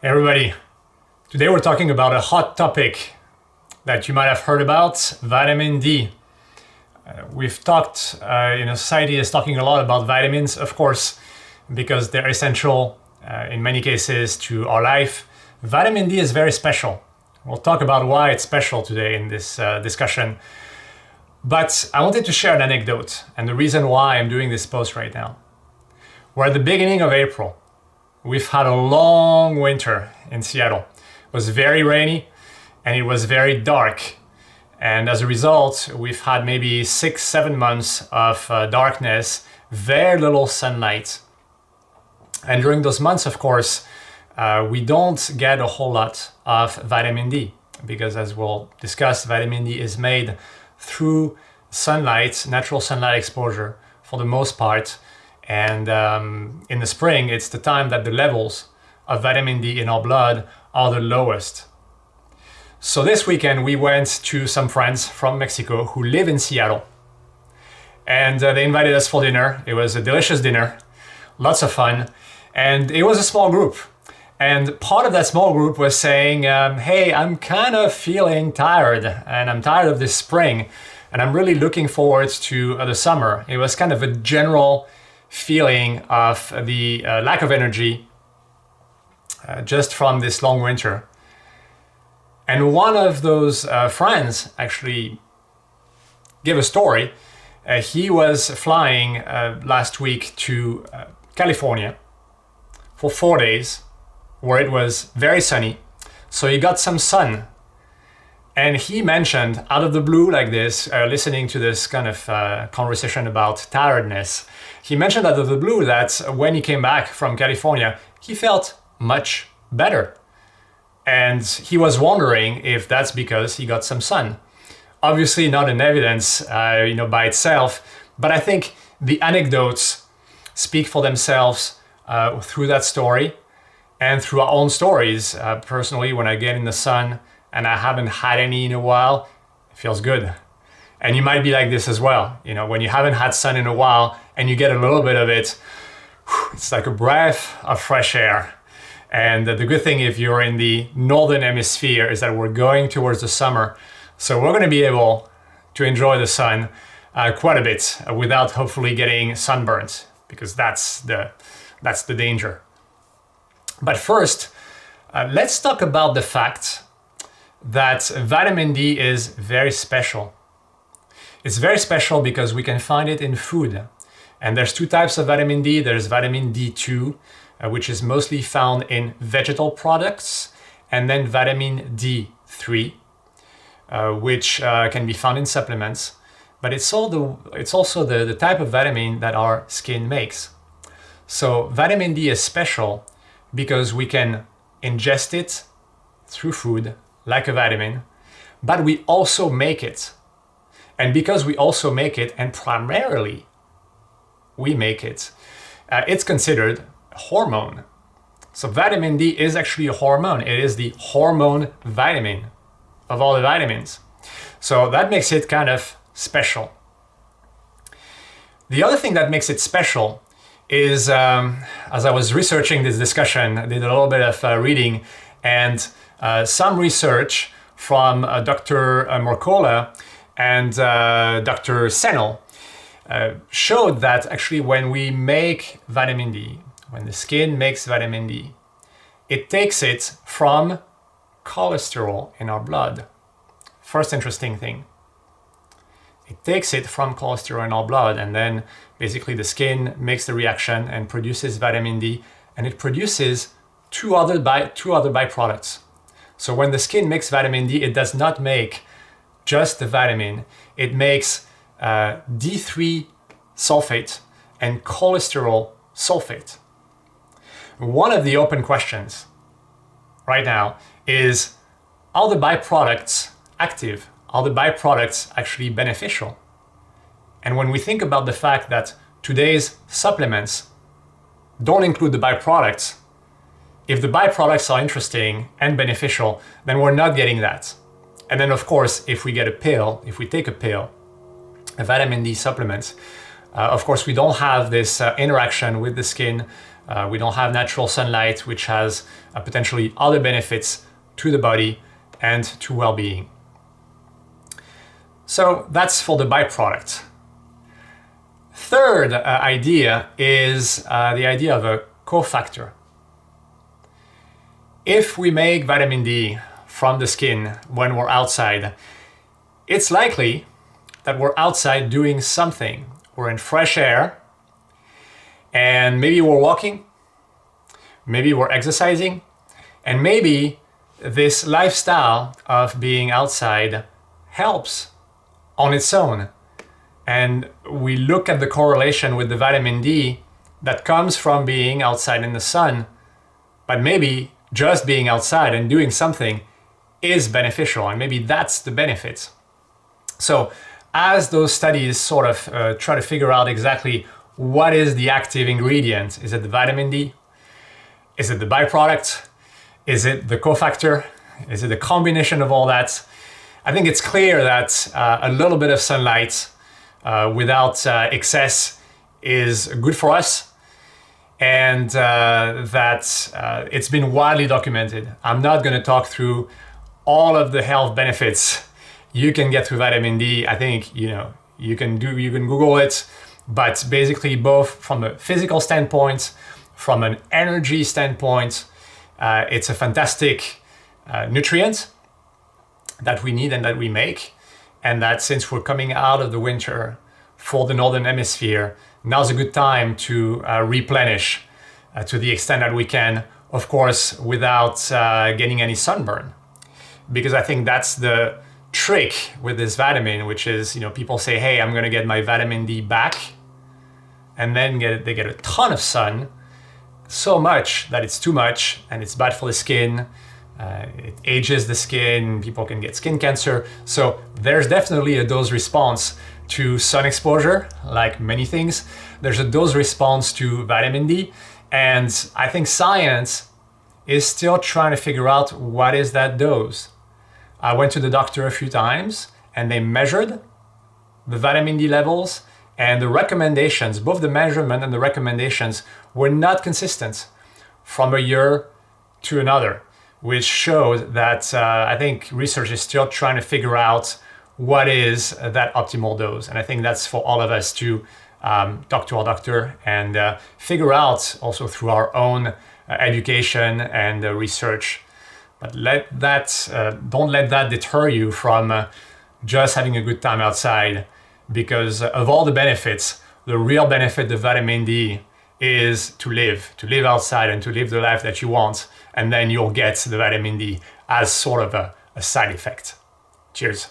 Hey everybody, today we're talking about a hot topic that you might have heard about, vitamin D. We've talked, society is talking a lot about vitamins, of course, because they're essential in many cases to our life. Vitamin D is very special. We'll talk about why it's special today in this discussion. But I wanted to share an anecdote and the reason why I'm doing this post right now. We're at the beginning of April. We've had a long winter in Seattle. It was very rainy and it was very dark. And as a result, we've had maybe 6-7 months of darkness, very little sunlight. And during those months, of course, we don't get a whole lot of vitamin D because, as we'll discuss, vitamin D is made through sunlight, natural sunlight exposure for the most part. And in the spring, it's the time that the levels of vitamin D in our blood are the lowest. So this weekend, we went to some friends from Mexico who live in Seattle. And they invited us for dinner. It was a delicious dinner, lots of fun. And it was a small group. And part of that small group was saying, hey, I'm kind of feeling tired and I'm tired of this spring. And I'm really looking forward to the summer. It was kind of a general feeling of the lack of energy just from this long winter. And one of those friends actually gave a story. He was flying last week to California for 4 days where it was very sunny. So he got some sun. And he mentioned out of the blue like this, listening to this kind of conversation about tiredness, he mentioned out of the blue that when he came back from California, he felt much better. And he was wondering if that's because he got some sun. Obviously not an evidence, by itself, but I think the anecdotes speak for themselves through that story and through our own stories. Personally, when I get in the sun and I haven't had any in a while, it feels good. And you might be like this as well. When you haven't had sun in a while and you get a little bit of it, it's like a breath of fresh air. And the good thing if you're in the northern hemisphere is that we're going towards the summer. So we're going to be able to enjoy the sun quite a bit without hopefully getting sunburnt, because that's the danger. But first, let's talk about the fact that vitamin D is very special. It's very special because we can find it in food. And there's two types of vitamin D. There's vitamin D2, which is mostly found in vegetal products, and then vitamin D3, which can be found in supplements. But it's also the type of vitamin that our skin makes. So vitamin D is special because we can ingest it through food like a vitamin, but we also make it. And because we also make it, and primarily we make it, it's considered a hormone. So vitamin D is actually a hormone. It is the hormone vitamin of all the vitamins. So that makes it kind of special. The other thing that makes it special is, as I was researching this discussion, I did a little bit of reading, and some research from Dr. Mercola and Dr. Sennel showed that actually when we make vitamin D, when the skin makes vitamin D, it takes it from cholesterol in our blood. First interesting thing. It takes it from cholesterol in our blood, and then basically the skin makes the reaction and produces vitamin D, and it produces two other byproducts. So when the skin makes vitamin D, it does not make just the vitamin. It makes D3 sulfate and cholesterol sulfate. One of the open questions right now is, are the byproducts active? Are the byproducts actually beneficial? And when we think about the fact that today's supplements don't include the byproducts, if the byproducts are interesting and beneficial, then we're not getting that. And then of course, if we take a pill, a vitamin D supplement, of course we don't have this interaction with the skin We don't have natural sunlight, which has potentially other benefits to the body and to well-being. So that's for the byproduct. Third idea is the idea of a cofactor. If we make vitamin D from the skin when we're outside, it's likely that we're outside doing something. We're in fresh air, and maybe we're walking, maybe we're exercising, and maybe this lifestyle of being outside helps on its own. And we look at the correlation with the vitamin D that comes from being outside in the sun, but maybe just being outside and doing something is beneficial, and maybe that's the benefit. So as those studies sort of try to figure out exactly what is the active ingredient, is it the vitamin D? Is it the byproduct? Is it the cofactor? Is it a combination of all that? I think it's clear that a little bit of sunlight without excess is good for us, and that it's been widely documented. I'm not going to talk through all of the health benefits you can get through vitamin D. I think you can Google it, but basically both from a physical standpoint, from an energy standpoint, it's a fantastic nutrient that we need and that we make, and that since we're coming out of the winter for the Northern Hemisphere, now's a good time to replenish to the extent that we can, of course, without getting any sunburn. Because I think that's the trick with this vitamin, which is, people say, hey, I'm gonna get my vitamin D back, and then they get a ton of sun, so much that it's too much and it's bad for the skin. It ages the skin, people can get skin cancer. So there's definitely a dose response to sun exposure, like many things. There's a dose response to vitamin D, and I think science is still trying to figure out what is that dose. I went to the doctor a few times and they measured the vitamin D levels, and the recommendations, both the measurement and the recommendations, were not consistent from a year to another, which shows that I think research is still trying to figure out what is that optimal dose. And I think that's for all of us to talk to our doctor and figure out also through our own education and research. But don't let that deter you from just having a good time outside, because of all the benefits, the real benefit of vitamin D is to live outside and to live the life that you want, and then you'll get the vitamin D as sort of a side effect. Cheers.